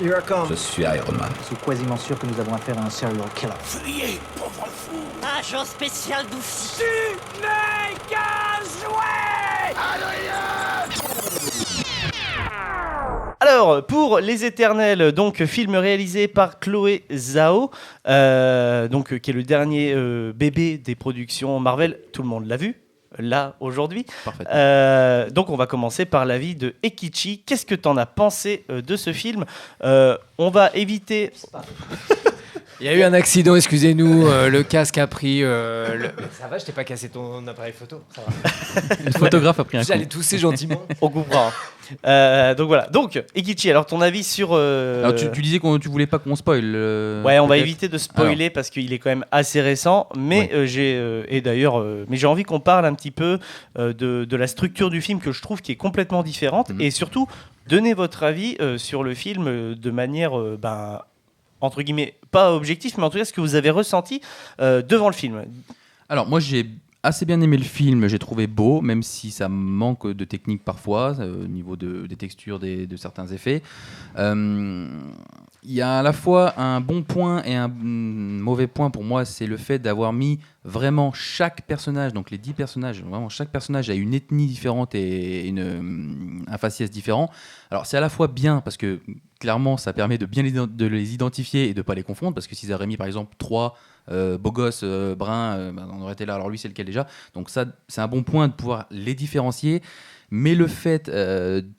Here I come. Je suis Iron Man. Je suis quasiment sûr que nous avons affaire à un serial killer. Fuyez, pauvre fou. Agent spécial d'Oufy. Tu n'es qu'un jouet. Alors, pour Les Éternels, donc film réalisé par Chloé Zhao, donc qui est le dernier bébé des productions Marvel, tout le monde l'a vu là aujourd'hui. Donc on va commencer par l'avis de Ekichi. Qu'est-ce que t'en as pensé de ce film ? On va éviter. Il y a eu un accident, excusez-nous, le casque a pris... Ça va, je t'ai pas cassé ton appareil photo, ça va. Le photographe a pris un coup. J'allais tousser gentiment. On coupera. Donc voilà. Donc Ekichi, alors ton avis sur... Alors tu disais que tu voulais pas qu'on spoil. Ouais, on va peut-être. éviter de spoiler parce qu'il est quand même assez récent. Mais mais j'ai envie qu'on parle un petit peu de la structure du film que je trouve qui est complètement différente. Et surtout, donnez votre avis sur le film de manière... entre guillemets, pas objectif, mais en tout cas ce que vous avez ressenti devant le film. Alors moi j'ai assez bien aimé le film, j'ai trouvé beau, même si ça manque de technique parfois, au niveau des textures, de certains effets. Il y a à la fois un bon point et un mauvais point pour moi, c'est le fait d'avoir mis vraiment chaque personnage, donc les 10 personnages, vraiment chaque personnage a une ethnie différente et un faciès différent. Alors c'est à la fois bien parce que clairement ça permet de bien de les identifier et de ne pas les confondre, parce que s'ils avaient mis par exemple 3 beaux gosses bruns, on aurait été là, alors lui c'est lequel déjà ? Donc ça c'est un bon point de pouvoir les différencier. Mais le fait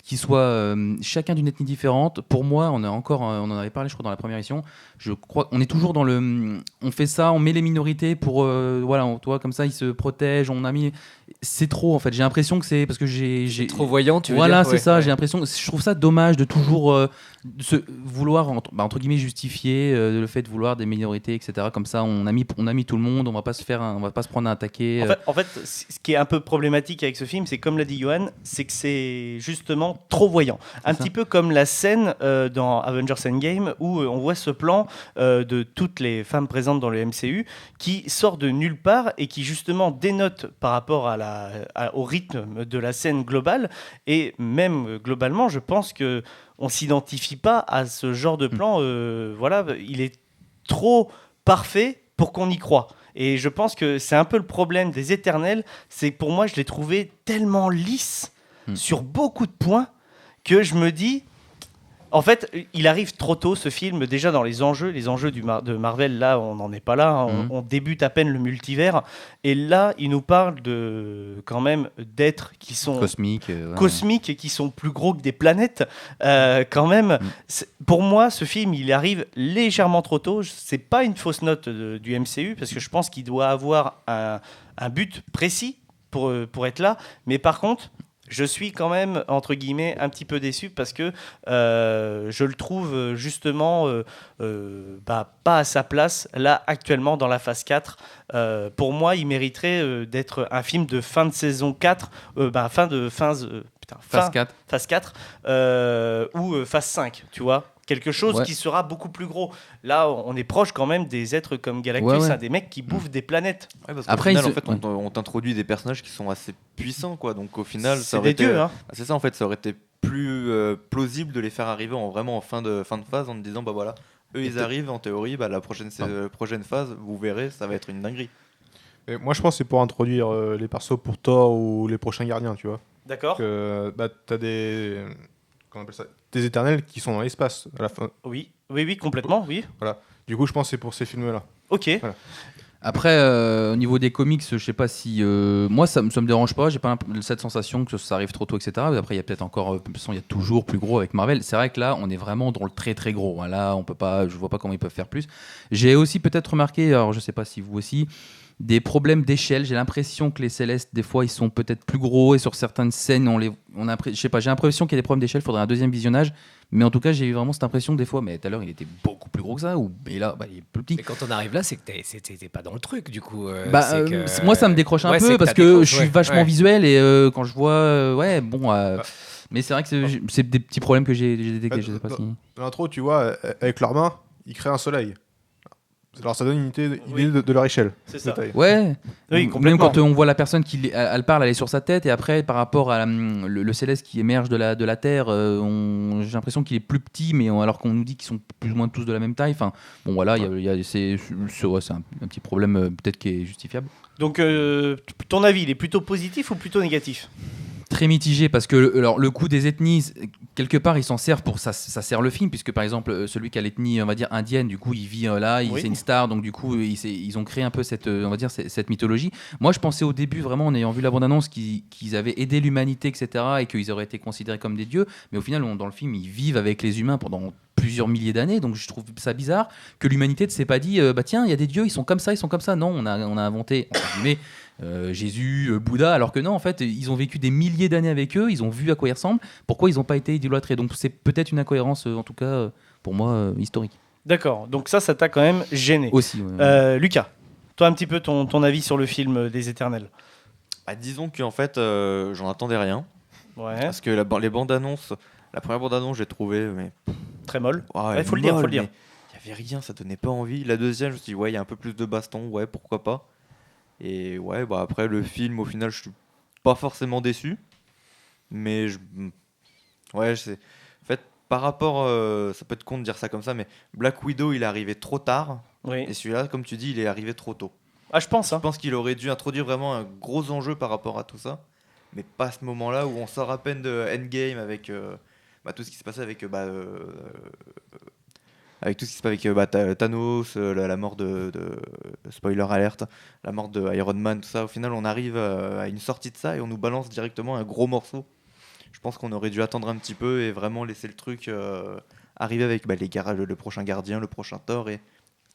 qu'ils soient chacun d'une ethnie différente, pour moi, on en avait parlé, je crois, dans la première émission. Je crois qu'on est toujours dans on fait ça, on met les minorités pour, toi, comme ça, ils se protègent. C'est trop, en fait. J'ai l'impression que c'est parce que j'ai trop voyant, tu veux dire ? Voilà, c'est ça. J'ai l'impression. Je trouve ça dommage de toujours vouloir entre guillemets justifier le fait de vouloir des minorités, etc. Comme ça, on a mis tout le monde. On va pas se prendre à attaquer. En fait, ce qui est un peu problématique avec ce film, c'est comme l'a dit Johan, c'est que c'est justement trop voyant. Un petit peu comme la scène dans Avengers Endgame où on voit ce plan de toutes les femmes présentes dans le MCU qui sort de nulle part et qui justement dénote par rapport au rythme de la scène globale. Et même globalement, je pense que on s'identifie pas à ce genre de plan. Il est trop parfait pour qu'on y croie. Et je pense que c'est un peu le problème des Éternels, c'est que pour moi, je l'ai trouvé tellement lisse sur beaucoup de points que je me dis... En fait, il arrive trop tôt, ce film, déjà dans les enjeux de Marvel, là, on n'en est pas là, hein, on débute à peine le multivers, et là, il nous parle quand même d'êtres qui sont cosmiques et qui sont plus gros que des planètes, quand même. Pour moi, ce film, il arrive légèrement trop tôt, c'est pas une fausse note du MCU, parce que je pense qu'il doit avoir un but précis pour être là, mais par contre... Je suis quand même, entre guillemets, un petit peu déçu parce que je le trouve justement pas à sa place, là, actuellement, dans la phase 4. Pour moi, il mériterait d'être un film de fin de saison 4, phase 4 ou phase 5, tu vois. Quelque chose qui sera beaucoup plus gros. Là, on est proche quand même des êtres comme Galactus, des mecs qui bouffent des planètes. Ouais, parce qu'au final, en fait, on t'introduit des personnages qui sont assez puissants, quoi. Donc au final, c'est des dieux, hein. C'est ça, en fait, ça aurait été plus plausible de les faire arriver en fin de phase en te disant, bah voilà, eux ils arrivent, en théorie, la prochaine phase, vous verrez, ça va être une dinguerie. Et moi, je pense que c'est pour introduire les persos pour Thor ou les prochains gardiens, tu vois. D'accord. T'as des... Comment on appelle ça ? Des Éternels qui sont dans l'espace à la fin. Oui, complètement, oui. Voilà. Du coup, je pense que c'est pour ces films-là. Ok. Voilà. Après, au niveau des comics, je sais pas si... moi, ça me dérange pas. J'ai pas cette sensation que ça arrive trop tôt, etc. Mais après, il y a peut-être encore... il y a toujours plus gros avec Marvel. C'est vrai que là, on est vraiment dans le très très gros. Là, je vois pas comment ils peuvent faire plus. J'ai aussi peut-être remarqué, alors je sais pas si vous aussi, des problèmes d'échelle. J'ai l'impression que les Célestes, des fois, ils sont peut-être plus gros et sur certaines scènes, je sais pas, j'ai l'impression qu'il y a des problèmes d'échelle. Il faudrait un deuxième visionnage. Mais en tout cas, j'ai eu vraiment cette impression des fois. Mais tout à l'heure, il était beaucoup plus gros que ça. Et là, il est plus petit. Mais quand on arrive là, c'est que t'es pas dans le truc, du coup. Moi, ça me décroche un peu parce que je suis vachement visuel et quand je vois, mais c'est vrai que c'est des petits problèmes que j'ai détectés. Je sais pas si. Dans l'intro, tu vois, avec leurs mains, ils créent un soleil. Alors ça donne une idée Oui. de leur échelle. C'est ça. de taille. Ouais, Oui, même complètement. quand on voit la personne qui elle parle, elle est sur sa tête, et après par rapport à le céleste qui émerge de la terre, j'ai l'impression qu'il est plus petit, mais alors qu'on nous dit qu'ils sont plus ou moins tous de la même taille. Enfin, bon voilà, c'est un petit problème peut-être qui est justifiable. Donc, ton avis, il est plutôt positif ou plutôt négatif? Très mitigé parce que alors, le coup des ethnies, quelque part, ils s'en servent pour ça sert le film, puisque par exemple celui qui a l'ethnie, on va dire indienne, du coup il vit là, Oui. c'est une star, donc du coup ils ont créé un peu cette, on va dire cette mythologie. Moi je pensais au début vraiment en ayant vu la bande-annonce qu'ils avaient aidé l'humanité, etc., et qu'ils auraient été considérés comme des dieux, mais au final dans le film ils vivent avec les humains pendant plusieurs milliers d'années, donc je trouve ça bizarre que l'humanité ne s'est pas dit bah tiens il y a des dieux, ils sont comme ça. Non, on a inventé entre guillemets Jésus, Bouddha, alors que non, en fait, ils ont vécu des milliers d'années avec eux, ils ont vu à quoi ils ressemblent, pourquoi ils n'ont pas été idolâtrés. Donc c'est peut-être une incohérence, en tout cas, pour moi, historique. D'accord, donc ça t'a quand même gêné. Aussi, ouais. Lucas, toi un petit peu ton avis sur le film des Éternels. Bah, disons qu'en fait, j'en attendais rien. Ouais, Parce que les bandes annonces, la première bande annonce, j'ai trouvé, mais très molle. ouais, Ouais, faut le dire. il y avait rien, ça donnait pas envie. La deuxième, je me suis dit, ouais, il y a un peu plus de baston, ouais, pourquoi pas. Et ouais, bah après, le film, au final, je suis pas forcément déçu. Mais ouais, en fait, par rapport, ça peut être con de dire ça comme ça, mais Black Widow, il est arrivé trop tard. Oui. Et celui-là, comme tu dis, il est arrivé trop tôt. Ah, je pense. Je Hein. pense qu'il aurait dû introduire vraiment un gros enjeu par rapport à tout ça. Mais pas à ce moment-là où on sort à peine de Endgame avec tout ce qui se passait avec avec tout ce qui se passe avec Thanos, la mort de spoiler alerte, la mort de Iron Man, tout ça. Au final, on arrive à une sortie de ça et on nous balance directement un gros morceau. Je pense qu'on aurait dû attendre un petit peu et vraiment laisser le truc arriver avec le prochain gardien, le prochain Thor, et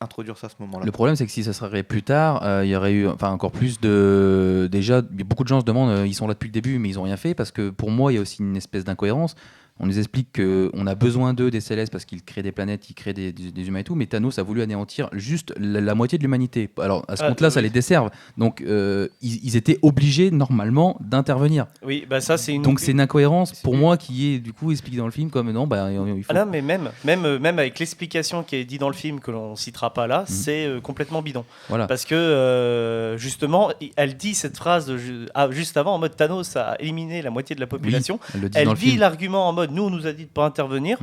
introduire ça à ce moment-là. Le problème, c'est que si ça serait plus tard, il y aurait eu encore plus de. Déjà, beaucoup de gens se demandent, ils sont là depuis le début, mais ils n'ont rien fait, parce que pour moi, il y a aussi une espèce d'incohérence. On nous explique qu'on a besoin d'eux, des Célestes, parce qu'ils créent des planètes, ils créent des humains et tout, mais Thanos a voulu anéantir juste la moitié de l'humanité. Alors, à ce compte-là, ça les desserve. Donc, ils étaient obligés, normalement, d'intervenir. Oui, bah ça, c'est une. Donc, c'est une incohérence, pour moi, qui est, du coup, expliquée dans le film comme non, il faut. Ah non, mais même avec l'explication qui est dit dans le film, que l'on citera pas là, c'est complètement bidon. Voilà. Parce que, justement, elle dit cette phrase juste avant, en mode Thanos a éliminé la moitié de la population. Oui, elle le dit Elle dans le dit film. l'argument en mode, nous, on nous a dit de pas intervenir,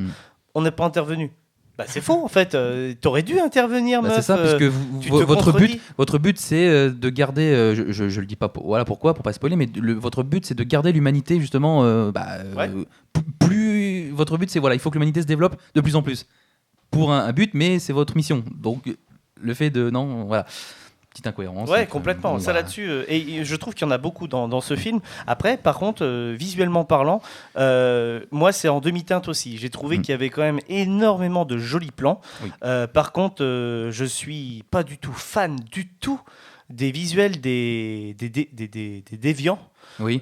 on n'est pas intervenu. Bah, c'est faux, en fait. T'aurais dû intervenir, meuf. C'est ça, parce que tu te contredis. votre but, c'est de garder. Je le dis pas. Voilà pourquoi, pour pas spoiler, mais votre but, c'est de garder l'humanité justement. Ouais. Plus votre but, c'est il faut que l'humanité se développe de plus en plus pour un but, mais c'est votre mission. Donc le fait de voilà. Petite incohérence. Ouais, donc, complètement. Ça là-dessus, et je trouve qu'il y en a beaucoup dans ce film. Après, par contre, visuellement parlant, moi, c'est en demi-teinte aussi. J'ai trouvé qu'il y avait quand même énormément de jolis plans. Oui. Par contre, je suis pas du tout fan du tout des visuels des déviants. Oui.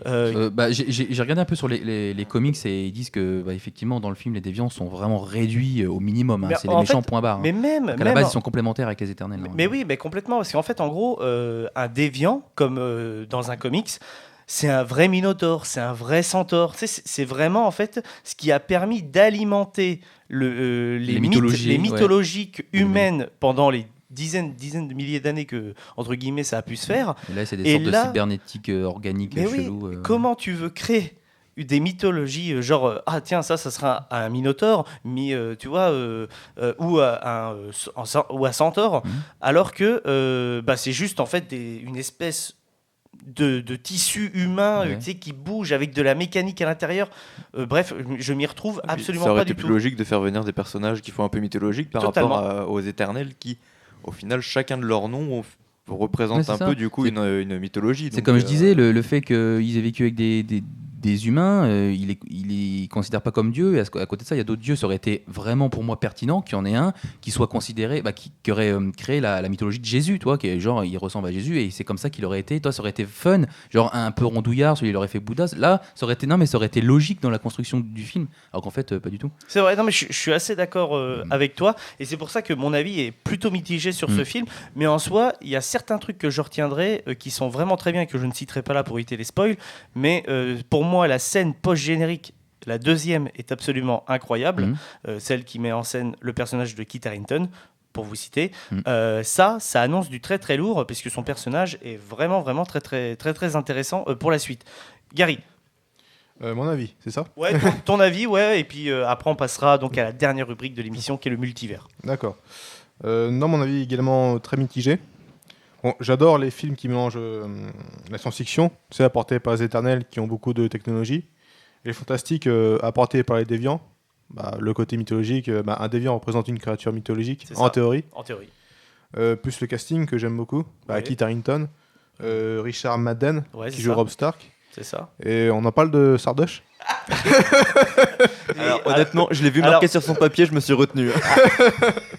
J'ai regardé un peu sur les comics et ils disent que effectivement dans le film les déviants sont vraiment réduits au minimum. Mais C'est les en méchants fait, point barre. Mais même, Donc, à la base ils sont complémentaires avec les éternels. mais oui, mais complètement. Parce qu'en fait, en gros, un déviant, comme dans un comics, c'est un vrai Minotaure, c'est un vrai centaure. Tu sais, c'est vraiment en fait ce qui a permis d'alimenter les mythologies humaines pendant les dizaines de milliers d'années que, entre guillemets, ça a pu se faire. Et là, c'est des sortes de cybernétiques organiques chelous. Comment tu veux créer des mythologies genre tiens, ça sera un Minotaure, tu vois, ou un centaure, alors que c'est juste en fait une espèce de tissu humain tu sais, qui bouge avec de la mécanique à l'intérieur. Bref, je m'y retrouve absolument pas du tout. Ça aurait pas été du plus tout. logique de faire venir des personnages qui font un peu mythologiques par rapport aux éternels qui, au final, chacun de leurs noms représente un peu du coup une mythologie. C'est comme je disais, le fait qu'ils aient vécu avec des humains, ils les considèrent pas comme dieux. Et à côté de ça, il y a d'autres dieux. Ça aurait été vraiment pour moi pertinent qu'il y en ait un qui soit considéré, qui aurait créé la mythologie de Jésus, toi, qui est genre il ressemble à Jésus et c'est comme ça qu'il aurait été. Toi, ça aurait été fun, genre un peu rondouillard, celui il aurait fait Bouddha. Là, ça aurait été logique dans la construction du film, alors qu'en fait, pas du tout. C'est vrai, non mais je suis assez d'accord avec toi et c'est pour ça que mon avis est plutôt mitigé sur ce film. Mais en soi, il y a certains trucs que je retiendrai qui sont vraiment très bien et que je ne citerai pas là pour éviter les spoils. Mais pour moi, la scène post-générique, la deuxième, est absolument incroyable. Celle qui met en scène le personnage de Kit Harington. pour vous citer, ça annonce du très très lourd, puisque son personnage est vraiment vraiment très très très très intéressant pour la suite. Gary. Mon avis, c'est ça? Ouais, ton avis, ouais, et puis après on passera donc à la dernière rubrique de l'émission qui est le multivers. D'accord. Non, mon avis également très mitigé. Bon, j'adore les films qui mélangent la science-fiction, c'est apporté par les éternels qui ont beaucoup de technologie, et les fantastiques apportés par les déviants. Le côté mythologique, un déviant représente une créature mythologique, C'est en ça. théorie. En théorie. Plus le casting que j'aime beaucoup, Ouais. Kit Harington, Richard Madden Ouais, qui c'est joue ça. Robb Stark. C'est ça. Et on en parle de Sardoche. Alors honnêtement, je l'ai vu marqué sur son papier, je me suis retenu.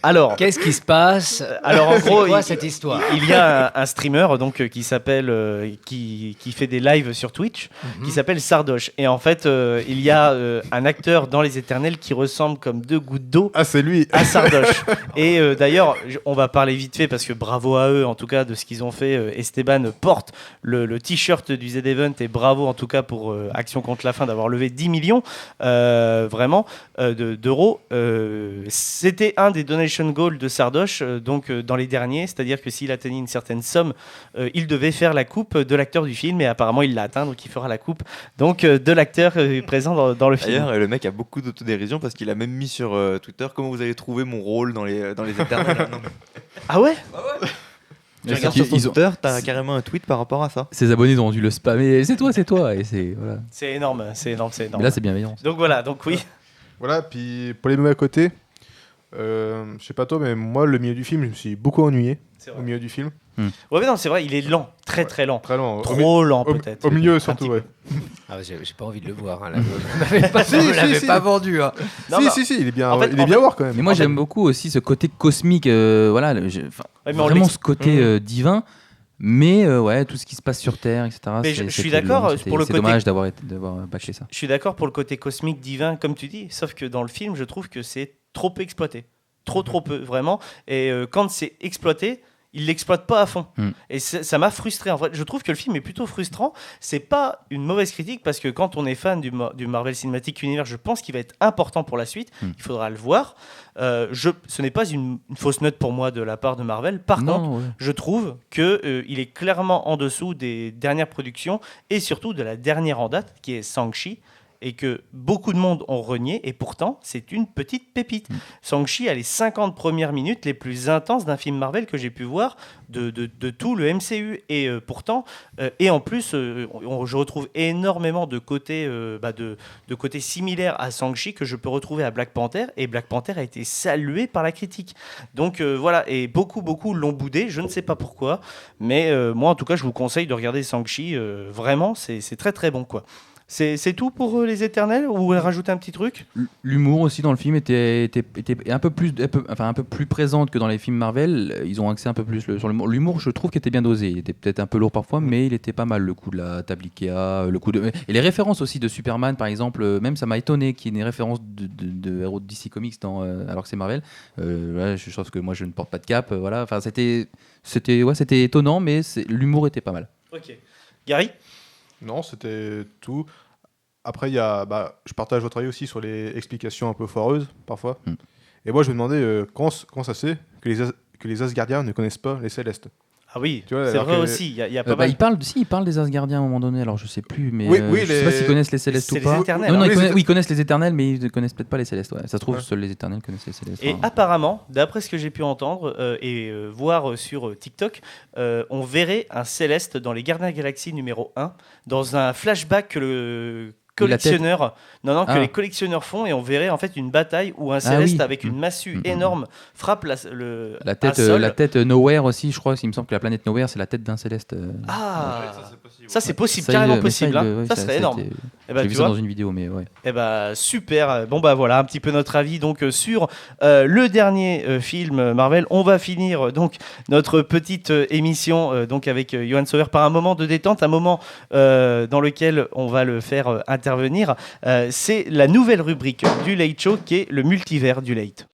Alors, Qu'est-ce qui se passe? Alors, en gros, c'est quoi il- cette histoire? il y a un streamer donc qui s'appelle qui fait des lives sur Twitch qui s'appelle Sardoche, et en fait il y a un acteur dans Les Éternels qui ressemble comme deux gouttes d'eau Ah, c'est lui. à Sardoche. Et d'ailleurs, on va parler vite fait parce que bravo à eux en tout cas de ce qu'ils ont fait. Esteban porte le t-shirt du Z-Event, et bravo en tout cas pour Action contre la faim d'avoir levé 10 millions vraiment d'euros. C'était un des donation goals de Sardoche donc dans les derniers, c'est-à-dire que s'il atteignait une certaine somme, il devait faire la coupe de l'acteur du film, et apparemment il l'a atteint, donc il fera la coupe donc de l'acteur présent dans le film. D'ailleurs, le mec a beaucoup d'autodérision parce qu'il a même mis sur Twitter comment vous allez trouver mon rôle dans les éternels. Non, mais Ah ouais. tu Mais regardes c'est sur qu'ils son ont- Twitter, t'as carrément un tweet par rapport à ça. Ses abonnés ont dû le spammer. C'est toi. Et c'est voilà. C'est énorme, c'est énorme, c'est énorme. Mais là, c'est bienveillant. Donc voilà, donc oui. Voilà, puis pour les mauvais côtés, je sais pas toi, mais moi, le milieu du film, je me suis beaucoup ennuyé C'est au vrai. milieu du film. Ouais, mais non, c'est vrai, il est lent, très très lent. Très lent. Trop lent Au, peut-être. au milieu Un surtout, petit ouais. Ah, j'ai pas envie de le voir. Hein, là. Vous m'avez pas, Si, vous si, l'avez si. pas vendu. Hein. Non, si, bah, si, il est bien, en fait- il est bien à voir quand même. Mais moi, j'aime beaucoup aussi ce côté cosmique. Voilà, Ouais, mais on vraiment l'ex- ce côté divin. Mais ouais, tout ce qui se passe sur Terre, etc. Mais c'est- je suis c'était d'accord, lent, pour le c'est côté- dommage d'avoir bâché ça. Je suis d'accord pour le côté cosmique divin, comme tu dis, sauf que dans le film, je trouve que c'est trop peu exploité. Trop peu, vraiment. Et quand c'est exploité, il l'exploite pas à fond. Et ça m'a frustré. En fait, je trouve que le film est plutôt frustrant. C'est pas une mauvaise critique, parce que quand on est fan du Marvel Cinematic Universe, je pense qu'il va être important pour la suite. Il faudra le voir. Ce n'est pas une fausse note pour moi de la part de Marvel. Par contre, Non, ouais. je trouve que il est clairement en dessous des dernières productions, et surtout de la dernière en date, qui est Shang-Chi, et que beaucoup de monde ont renié, et pourtant c'est une petite pépite. Shang-Chi a les 50 premières minutes les plus intenses d'un film Marvel que j'ai pu voir de tout le MCU, et pourtant et en plus je retrouve énormément de côtés de côtés similaires à Shang-Chi que je peux retrouver à Black Panther, et Black Panther a été salué par la critique. Donc voilà, et beaucoup l'ont boudé, je ne sais pas pourquoi, mais moi en tout cas je vous conseille de regarder Shang-Chi, vraiment c'est très très bon quoi. C'est tout pour Les Éternels, ou vous voulez rajouter un petit truc? L'humour aussi dans le film était un peu plus présente que dans les films Marvel. Ils ont axé un peu plus sur l'humour. L'humour, je trouve qu'il était bien dosé. Il était peut-être un peu lourd parfois, mais il était pas mal. Le coup de la table Ikea, et les références aussi de Superman, par exemple. Même ça m'a étonné qu'il y ait des références de héros de DC Comics alors que c'est Marvel. Ouais, je pense que moi je ne porte pas de cap. Voilà. Enfin, c'était étonnant, mais l'humour était pas mal. Ok. Gary? Non, c'était tout. Après, il y a, je partage votre avis aussi sur les explications un peu foireuses, parfois. Et moi, je me demandais comment ça se fait que les Asgardiens ne connaissent pas les Célestes. Ah oui, Tu vois, c'est alors vrai que- aussi, il y a pas mal. Il parle des Asgardiens à un moment donné, alors je sais plus, mais Oui, je sais pas s'ils connaissent les Célestes C'est ou les pas. Éternels, Non, hein. ils connaissent les Éternels, mais ils ne connaissent peut-être pas les Célestes. Ouais. Ça se trouve, Ouais. seuls les Éternels connaissent les Célestes. Et Enfin, apparemment, d'après ce que j'ai pu entendre et voir sur TikTok, on verrait un Céleste dans les Gardiens de la Galaxie numéro 1, dans un flashback que le collectionneur, que les collectionneurs font, et on verrait en fait une bataille où un Céleste oui. avec une massue énorme frappe la un tête, sol. la tête Nowhere aussi, je crois. Il me semble que la planète Nowhere, c'est la tête d'un Céleste. Ah, ça c'est possible, Ça, carrément mais possible. ça, hein. ouais, Ça serait énorme. été- Eh ben, J'ai tu vu ça vois. dans une vidéo, mais ouais. Eh ben super. Bon bah voilà un petit peu notre avis donc sur le dernier film Marvel. On va finir donc notre petite émission donc avec Johan Sauer par un moment de détente, un moment dans lequel on va le faire intervenir. C'est la nouvelle rubrique du Late Show qui est le multivers du Late.